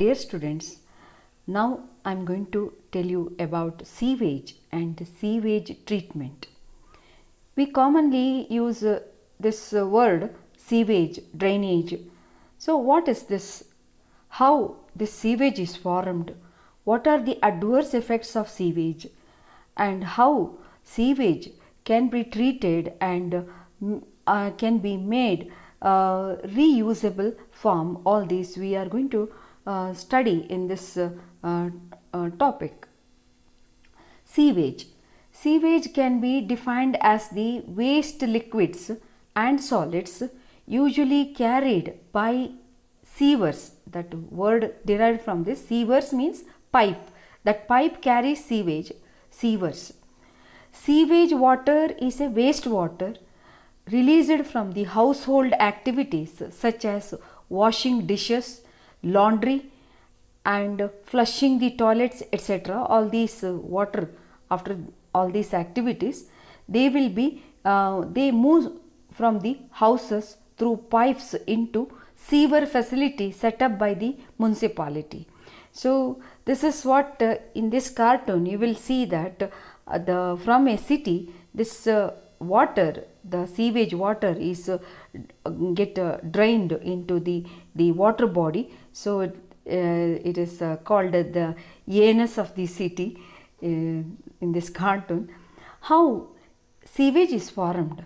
Dear students, now I am going to tell you about sewage and sewage treatment. We commonly use this word sewage, drainage. So, what is this? How this sewage is formed? What are the adverse effects of sewage? And how sewage can be treated and can be made reusable form? All these we are going to study in this topic. Sewage. Sewage can be defined as the waste liquids and solids usually carried by sewers. That word derived from this. Sewers means pipe. That pipe carries sewage. Sewers. Sewage water is a wastewater released from the household activities such as washing dishes, laundry and flushing the toilets, etc. All these water, after all these activities, they will be they move from the houses through pipes into sewer facility set up by the municipality. So this is what in this cartoon you will see that from a city this water, the sewage water is get drained into the water body. So it is called the anus of the city in this cartoon. How sewage is formed?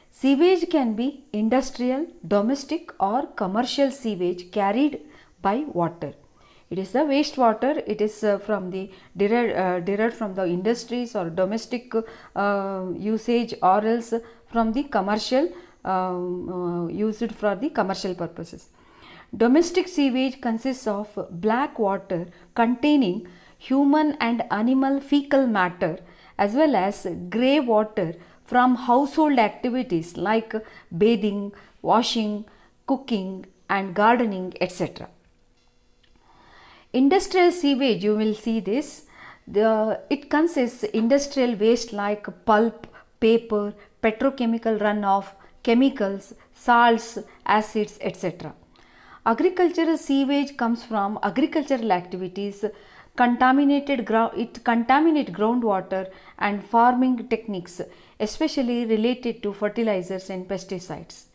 Sewage can be industrial, domestic or commercial sewage carried by water. It is the wastewater. It is from the derived from the industries or domestic usage, or else from the commercial used for the commercial purposes. Domestic sewage consists of black water containing human and animal fecal matter as well as grey water from household activities like bathing, washing, cooking and gardening, etc. Industrial sewage, you will see this. It consists industrial waste like pulp, paper, petrochemical runoff, chemicals, salts, acids, etc. Agricultural sewage comes from agricultural activities, contaminated groundwater and farming techniques, especially related to fertilizers and pesticides.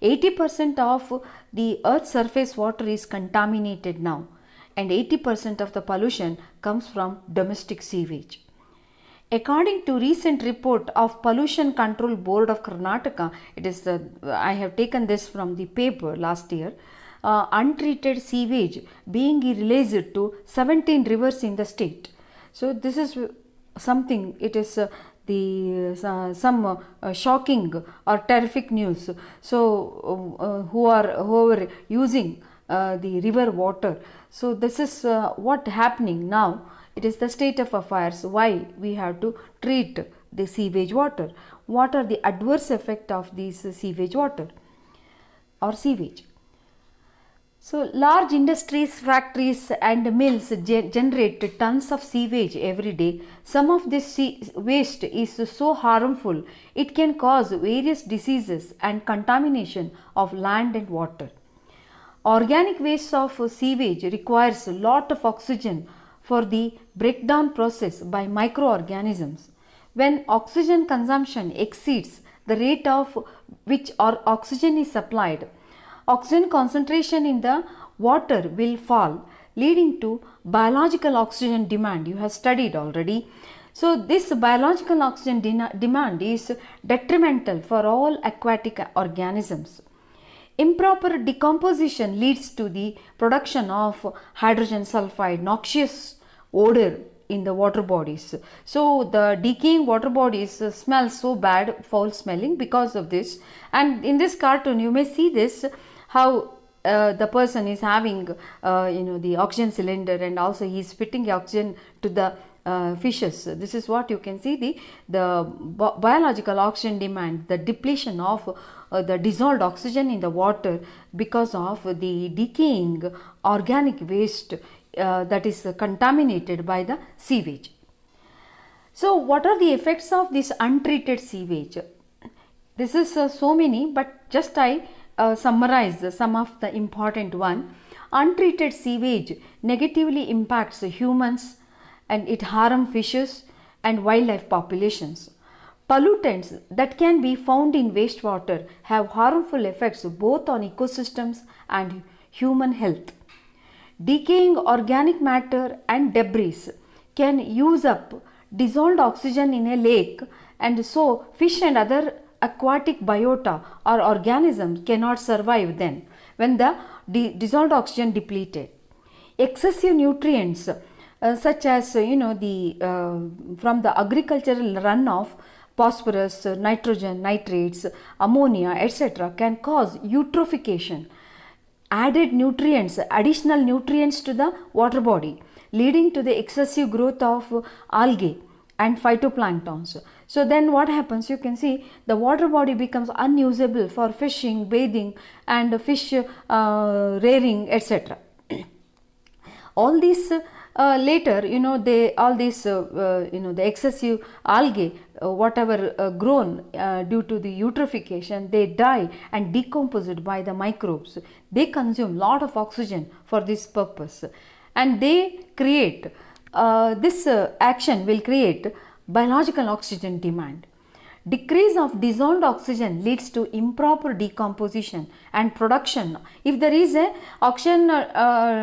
80% of the earth's surface water is contaminated now, and 80% of the pollution comes from domestic sewage. According to recent report of Pollution Control Board of Karnataka, it is I have taken this from the paper last year. Untreated sewage being released to 17 rivers in the state. So this is something. It is some shocking or terrific news. So whoever using the river water. So this is what happening now. It is the state of affairs. Why we have to treat the sewage water? What are the adverse effect of this sewage water or sewage? So large industries, factories and mills generate tons of sewage every day. Some of this waste is so harmful it can cause various diseases and contamination of land and water. Organic waste of sewage requires a lot of oxygen for the breakdown process by microorganisms. When oxygen consumption exceeds the rate of which oxygen is supplied, oxygen concentration in the water will fall, leading to biological oxygen demand. You have studied already. So this biological oxygen demand is detrimental for all aquatic organisms. Improper decomposition leads to the production of hydrogen sulfide, noxious odor in the water bodies. So the decaying water bodies smell so bad, foul smelling because of this. And in this cartoon you may see this, how the person is having the oxygen cylinder, and also he is spitting oxygen to the fishes. This is what you can see, the biological oxygen demand, the depletion of the dissolved oxygen in the water because of the decaying organic waste that is contaminated by the sewage. So what are the effects of this untreated sewage? This is so many, but just I summarize some of the important one. untreated sewage negatively impacts humans and it harms fishes and wildlife populations. Pollutants that can be found in wastewater have harmful effects both on ecosystems and human health. Decaying organic matter and debris can use up dissolved oxygen in a lake, and so fish and other aquatic biota or organisms cannot survive then when the dissolved oxygen depleted. Excessive nutrients such as the from the agricultural runoff, phosphorus, nitrogen, nitrates, ammonia, etc. can cause eutrophication, additional nutrients to the water body, leading to the excessive growth of algae and phytoplanktons. So then what happens, you can see the water body becomes unusable for fishing, bathing and fish rearing, etc. All these later, the excessive algae, whatever grown due to the eutrophication, they die and decomposed by the microbes. They consume lot of oxygen for this purpose, and they create this action will create biological oxygen demand. Decrease of dissolved oxygen leads to improper decomposition and production. If there is a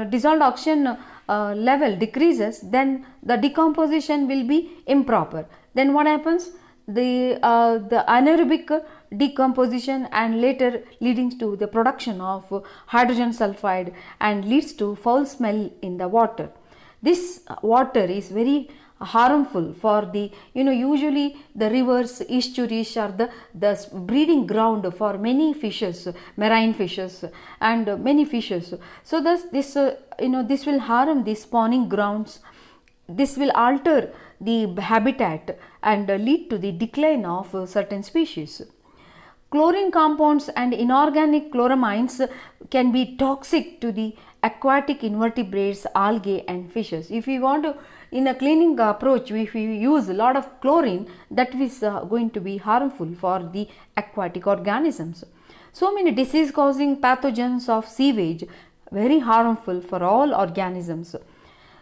dissolved oxygen level decreases, then the decomposition will be improper. Then what happens? The anaerobic decomposition and later leading to the production of hydrogen sulfide and leads to foul smell in the water. This water is very harmful for the usually the rivers, estuaries are the breeding ground for many fishes, marine fishes and many fishes. So thus this this will harm the spawning grounds. This will alter the habitat and lead to the decline of certain species. Chlorine compounds and inorganic chloramines can be toxic to the aquatic invertebrates, algae and fishes. If we want to, in a cleaning approach, if we use a lot of chlorine, that is going to be harmful for the aquatic organisms. So many disease causing pathogens of sewage, very harmful for all organisms.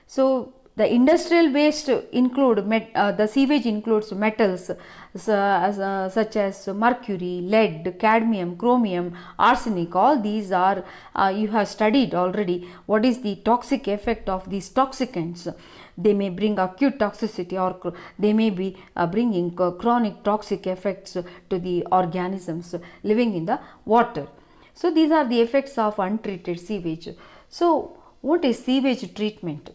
So the industrial waste include the sewage includes metals such as mercury, lead, cadmium, chromium, arsenic. All these are you have studied already what is the toxic effect of these toxicants. They may bring acute toxicity or they may be bringing chronic toxic effects to the organisms living in the water. So these are the effects of untreated sewage. So what is sewage treatment?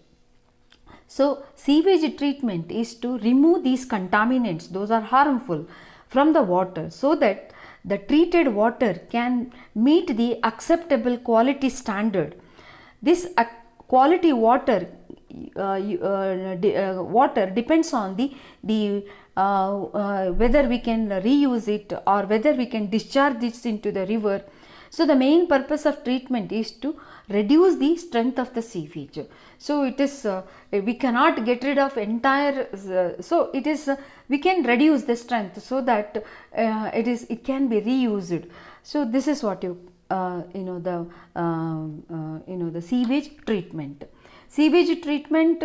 So sewage treatment is to remove these contaminants, those are harmful, from the water so that the treated water can meet the acceptable quality standard. This quality water water depends on the whether we can reuse it or whether we can discharge this into the river. So the main purpose of treatment is to reduce the strength of the sewage. So it is we cannot get rid of entire so it is we can reduce the strength so that it can be reused. So this is what the sewage treatment. Sewage treatment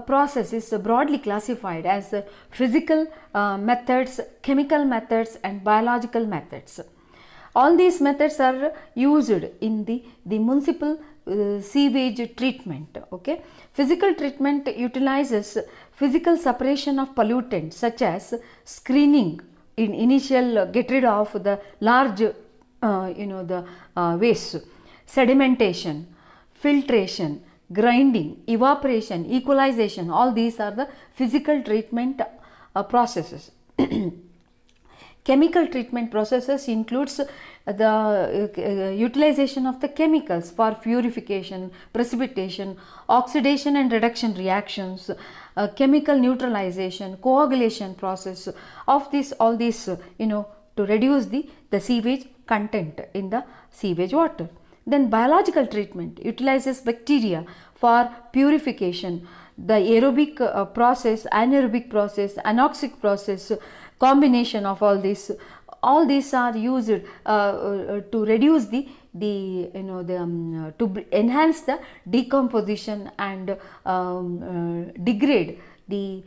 process is broadly classified as physical methods, chemical methods and biological methods. All these methods are used in the municipal sewage treatment. Okay, physical treatment utilizes physical separation of pollutants such as screening in initial get rid of the large waste, sedimentation, filtration, grinding, evaporation, equalization. All these are the physical treatment processes. Chemical treatment processes includes the utilization of the chemicals for purification, precipitation, oxidation and reduction reactions, chemical neutralization, coagulation process of this, all these to reduce the sewage content in the sewage water. Then biological treatment utilizes bacteria for purification, the aerobic process, anaerobic process, anoxic process, combination of all these are used to reduce the enhance the decomposition and degrade the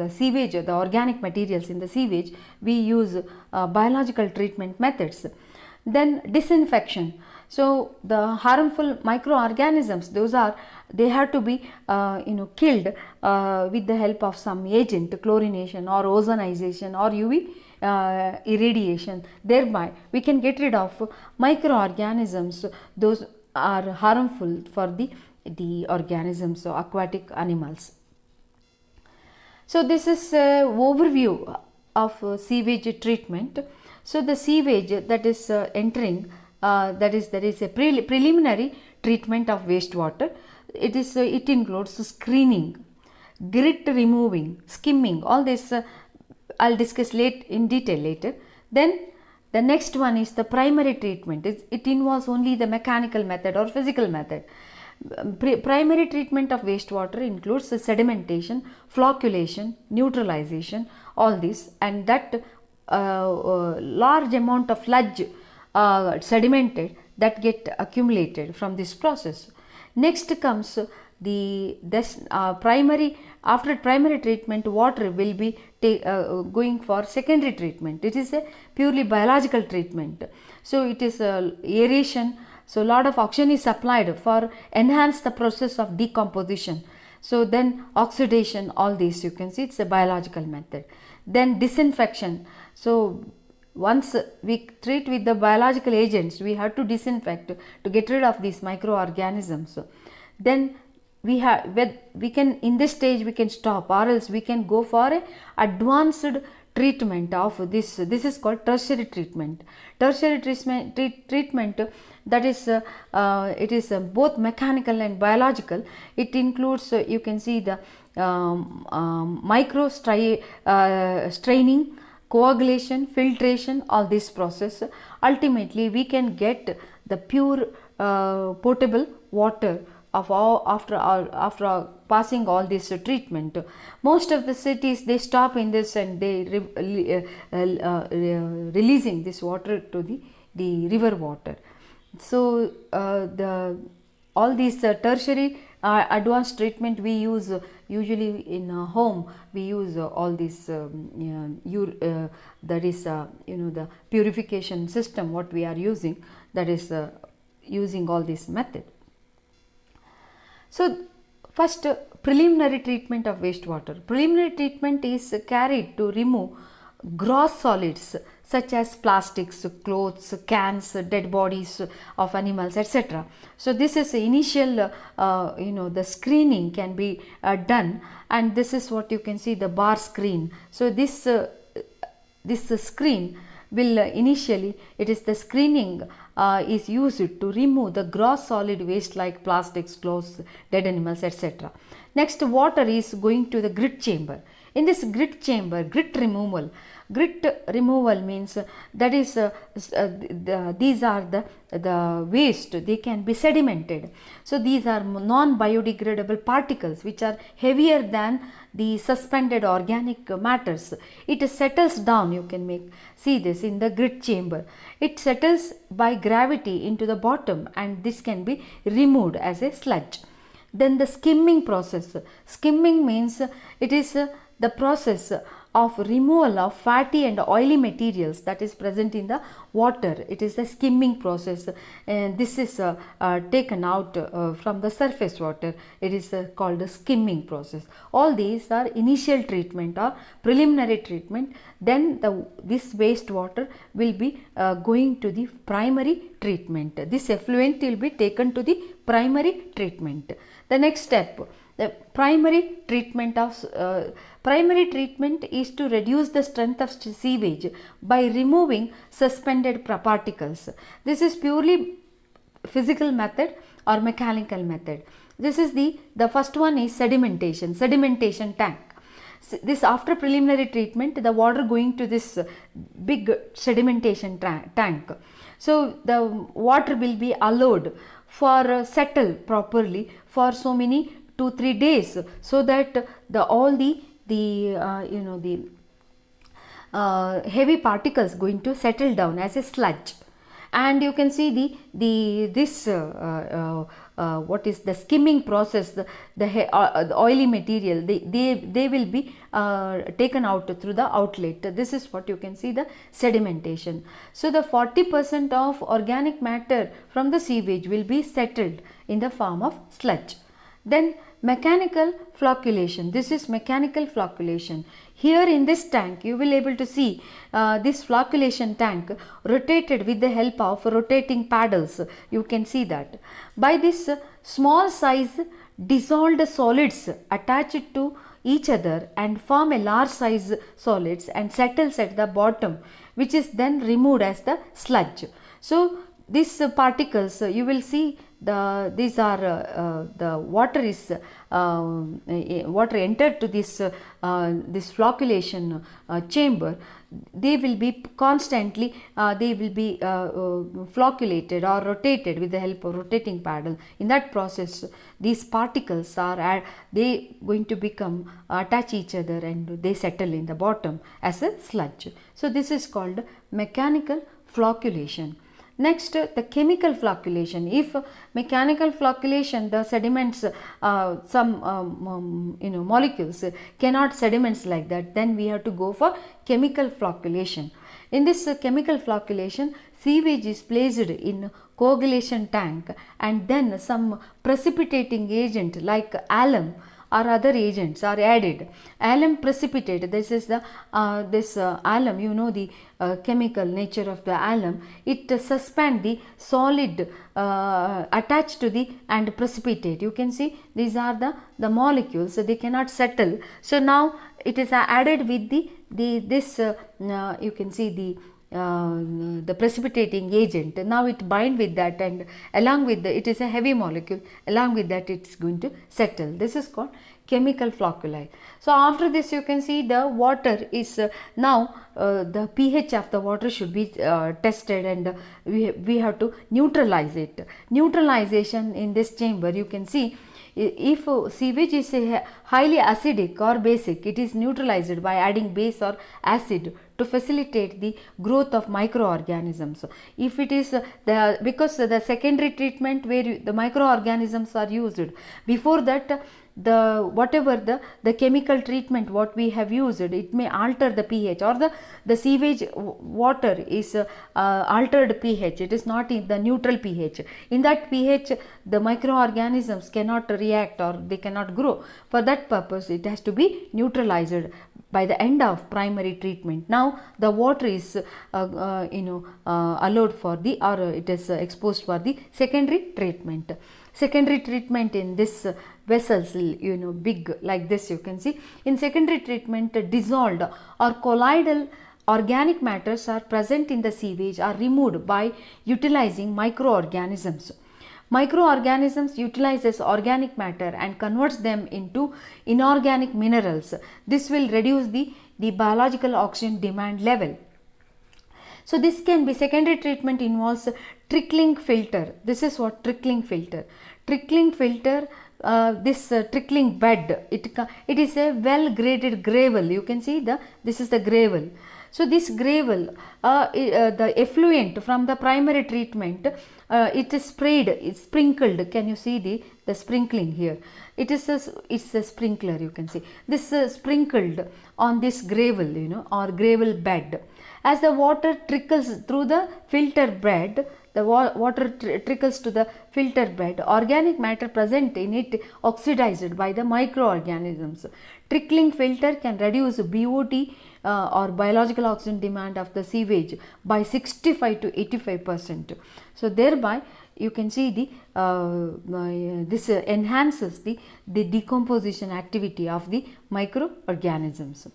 sewage, the organic materials in the sewage, we use biological treatment methods. Then disinfection. So the harmful microorganisms, they have to be killed with the help of some agent, chlorination or ozonization or UV irradiation. Thereby we can get rid of microorganisms, those are harmful for the organisms, so aquatic animals. So this is a overview of sewage treatment. So the sewage that is entering, that is a preliminary treatment of wastewater. It includes screening, grit removing, skimming, all this I'll discuss in detail later. Then the next one is the primary treatment. It involves only the mechanical method or physical method. Primary treatment of wastewater includes the sedimentation, flocculation, neutralization, all this, and that large amount of sludge sedimented that get accumulated from this process. Next comes after primary treatment, water will be going for secondary treatment. It is a purely biological treatment. So it is aeration. So lot of oxygen is supplied for enhance the process of decomposition. So then oxidation, all these you can see, it's a biological method. Then disinfection. So once we treat with the biological agents, we have to disinfect to get rid of these microorganisms. Then we can, in this stage we can stop, or else we can go for a advanced treatment of this. This is called tertiary treatment. Tertiary treatment, that is it is both mechanical and biological. It includes you can see the micro straining, coagulation, filtration, all this process. Ultimately we can get the pure potable water after passing all this treatment. Most of the cities, they stop in this and they releasing this water to the river water. So all these tertiary advanced treatment we use usually in a home. We use all this that is the purification system what we are using, that is using all this method. So first, preliminary treatment of wastewater. Preliminary treatment is carried to remove gross solids such as plastics, clothes, cans, dead bodies of animals, etc. So this is initial the screening can be done, and this is what you can see, the bar screen. So this screen will initially, it is the screening is used to remove the gross solid waste like plastics, clothes, dead animals, etc. Next, water is going to the grit chamber. In this grit chamber, grit removal means that is these are the waste, they can be sedimented. So these are non-biodegradable particles which are heavier than the suspended organic matters. It settles down, you can see this in the grit chamber. It settles by gravity into the bottom, and this can be removed as a sludge. Then the skimming process. Skimming means it is the process of removal of fatty and oily materials that is present in the water. It is a skimming process, and this is taken out from the surface water. It is called a skimming process. All these are initial treatment or preliminary treatment. Then this wastewater will be going to the primary treatment. This effluent will be taken to the primary treatment. The next step, the primary treatment is to reduce the strength of sewage by removing suspended particles. This is purely physical method or mechanical method. This is the first one is sedimentation tank. This after preliminary treatment, the water going to this big sedimentation tank. So the water will be allowed for settle properly for so many 2-3 days, so that all the heavy particles going to settle down as a sludge, and you can see what is the skimming process, the oily material, they will be taken out through the outlet. This is what you can see, the sedimentation. So the 40% of organic matter from the sewage will be settled in the form of sludge. Then mechanical flocculation. This is mechanical flocculation. Here in this tank you will able to see this flocculation tank rotated with the help of rotating paddles. You can see that. By this small size dissolved solids attach it to each other and form a large size solids and settles at the bottom, which is then removed as the sludge. So these particles, you will see these are the water is water entered to this flocculation chamber. They will be constantly they will be flocculated or rotated with the help of rotating paddle. In that process, these particles are they going to become attach each other and they settle in the bottom as a sludge. So this is called mechanical flocculation. Next, the chemical flocculation. If mechanical flocculation, the sediments, some molecules cannot sediments like that, then we have to go for chemical flocculation. In this chemical flocculation, sewage is placed in coagulation tank and then some precipitating agent like alum or other agents are added. Alum precipitate, this is the alum, you know the chemical nature of the alum. It suspend the solid attached to the and precipitate. You can see these are the molecules, so they cannot settle. So now it is added with this you can see the precipitating agent. Now it bind with that, and along with it is a heavy molecule, along with that it's going to settle. This is called chemical flocculi. So after this you can see the water is now the pH of the water should be tested, and we have to neutralize it. Neutralization in this chamber, you can see if sewage is highly acidic or basic, it is neutralized by adding base or acid to facilitate the growth of microorganisms. If it is because the secondary treatment where the microorganisms are used, before that whatever the chemical treatment what we have used, it may alter the pH, or the sewage water is altered pH, it is not in the neutral pH. In that pH the microorganisms cannot react or they cannot grow. For that purpose it has to be neutralized by the end of primary treatment. Now the water is allowed for the, or it is exposed for the secondary treatment. Secondary treatment in this vessels, big like this, you can see. In secondary treatment, dissolved or colloidal organic matters are present in the sewage are removed by utilizing microorganisms. Microorganisms utilizes organic matter and converts them into inorganic minerals. This will reduce the biological oxygen demand level. So this can be, secondary treatment involves trickling filter. This is what trickling filter. Trickling filter, this trickling bed, it is a well graded gravel. You can see this is the gravel. So this gravel, the effluent from the primary treatment, it is sprayed, it's sprinkled. Can you see the sprinkling here? It's a sprinkler, you can see. This sprinkled on this gravel, or gravel bed. As the water trickles through the filter bed, the water trickles to the filter bed, organic matter present in it oxidized by the microorganisms. Trickling filter can reduce BOD or biological oxygen demand of the sewage by 65 to 85%. So thereby you can see this enhances the decomposition activity of the microorganisms.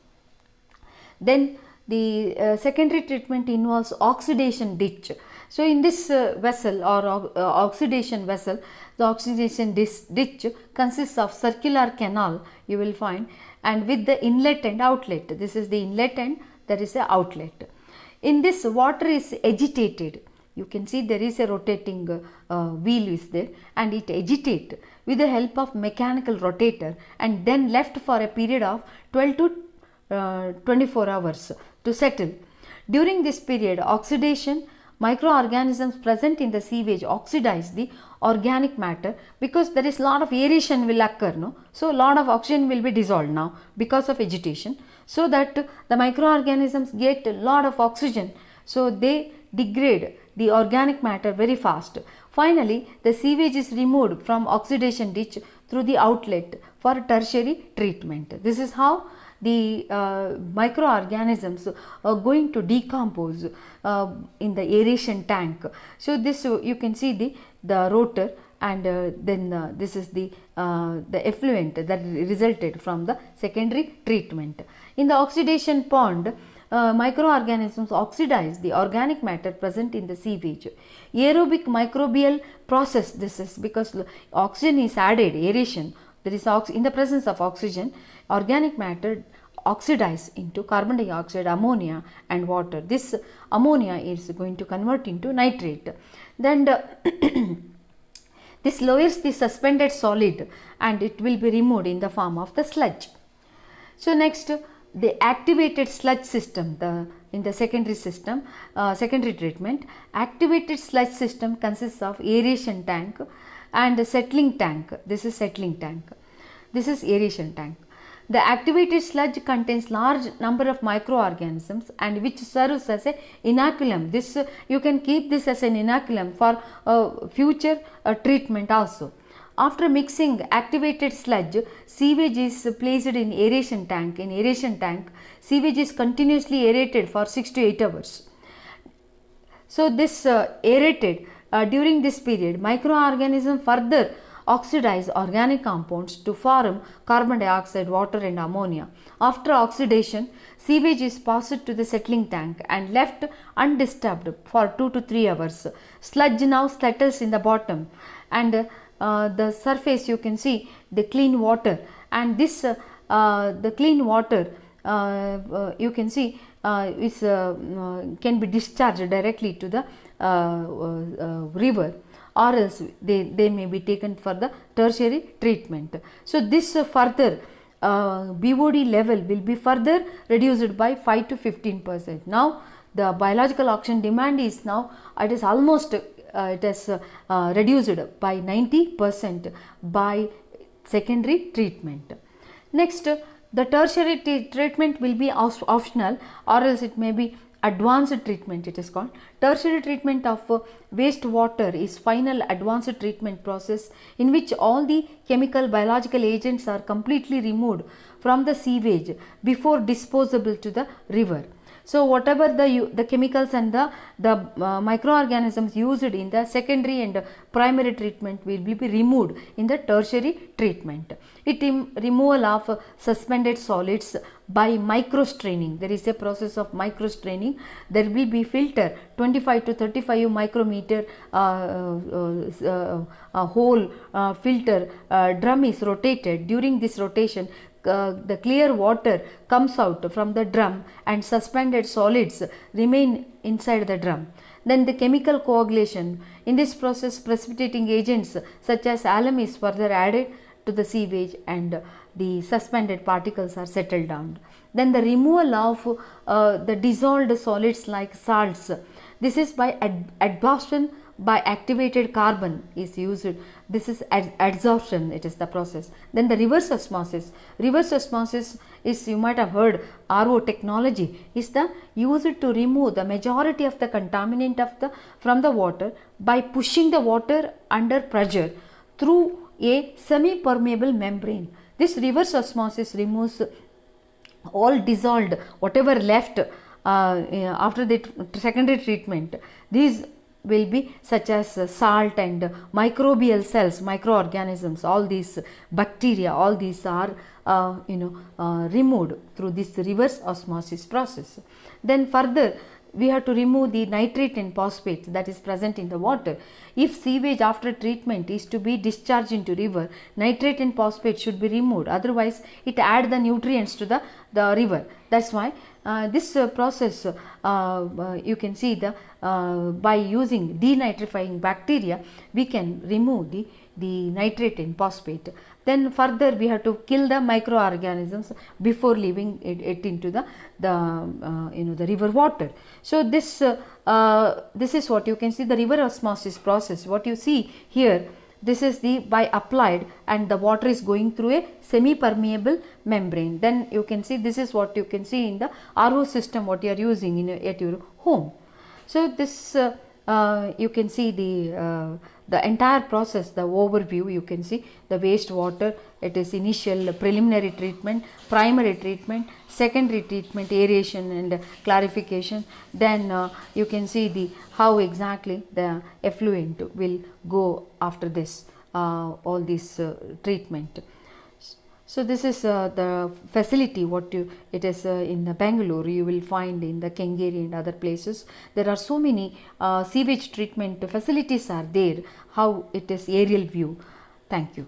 Then the secondary treatment involves oxidation ditch. So in this vessel or oxidation vessel, the oxidation ditch consists of circular canal, you will find, and with the inlet and outlet. This is the inlet and there is a outlet. In this, water is agitated. You can see there is a rotating wheel is there, and it agitates with the help of mechanical rotator and then left for a period of 12 to 24 hours to settle. During this period, oxidation microorganisms present in the sewage oxidize the organic matter because there is lot of aeration will occur, no? So lot of oxygen will be dissolved now because of agitation, so that the microorganisms get a lot of oxygen, so they degrade the organic matter very fast. Finally, the sewage is removed from oxidation ditch through the outlet for tertiary treatment. This is how the microorganisms are going to decompose in the aeration tank. So this you can see the rotor, and then this is the effluent that resulted from the secondary treatment. In the oxidation pond, microorganisms oxidize the organic matter present in the sewage. Aerobic microbial process, this is because oxygen is added, aeration, there is in the presence of oxygen, organic matter oxidize into carbon dioxide, ammonia and water. This ammonia is going to convert into nitrate. Then this lowers the suspended solid and it will be removed in the form of the sludge. So next, the activated sludge system, in the secondary system, secondary treatment, activated sludge system consists of aeration tank and settling tank. This is settling tank. This is aeration tank. The activated sludge contains large number of microorganisms and which serves as a inoculum. This you can keep this as an inoculum for future treatment also. After mixing activated sludge, sewage is placed in aeration tank. In aeration tank, sewage is continuously aerated for 6 to 8 hours. So this aerated during this period, microorganisms further oxidize organic compounds to form carbon dioxide, water and ammonia. After oxidation, sewage is passed to the settling tank and left undisturbed for 2 to 3 hours. Sludge now settles in the bottom, and the surface you can see the clean water, and this the clean water you can see is can be discharged directly to the river, or else they may be taken for the tertiary treatment. So this further BOD level will be further reduced by 5 to 15%. Now the biological oxygen demand is now it is almost it has reduced by 90% by secondary treatment. Next, the tertiary treatment will be optional, or else it may be advanced treatment, it is called. Tertiary treatment of wastewater is final advanced treatment process in which all the chemical biological agents are completely removed from the sewage before disposable to the river. So whatever the chemicals and the microorganisms used in the secondary and primary treatment will be removed in the tertiary treatment. It removal of suspended solids by microstraining. There is a process of microstraining. There will be filter 25 to 35 micrometer hole filter drum is rotated. During this rotation, the clear water comes out from the drum and suspended solids remain inside the drum. Then the chemical coagulation. In this process, precipitating agents such as alum is further added to the sewage and the suspended particles are settled down. Then the removal of the dissolved solids like salts. This is by adsorption by activated carbon is used. This is adsorption, it is the process. Then the reverse osmosis. Reverse osmosis is, you might have heard, RO technology is the used to remove the majority of the contaminant from the water by pushing the water under pressure through a semi-permeable membrane. This reverse osmosis removes all dissolved whatever left after the secondary treatment. These will be such as salt and microbial cells, microorganisms, all these bacteria, all these are removed through this reverse osmosis process. Then further we have to remove the nitrate and phosphate that is present in the water. If sewage after treatment is to be discharged into river, nitrate and phosphate should be removed, otherwise it add the nutrients to the river. That's why this process you can see by using denitrifying bacteria we can remove the the nitrate and phosphate. Then further we have to kill the microorganisms before leaving it into the the river water. So this is what you can see, the river osmosis process. What you see here, this is the by applied, and the water is going through a semi permeable membrane. Then you can see, this is what you can see in the RO system what you are using at your home. So this you can see the entire process, the overview. You can see the wastewater, it is initial preliminary treatment, primary treatment, secondary treatment, aeration and clarification. Then you can see the how exactly the effluent will go after this all this treatment. So this is the facility what it is in the Bangalore. You will find in the Kengeri and other places. There are so many sewage treatment facilities are there. How it is aerial view. Thank you.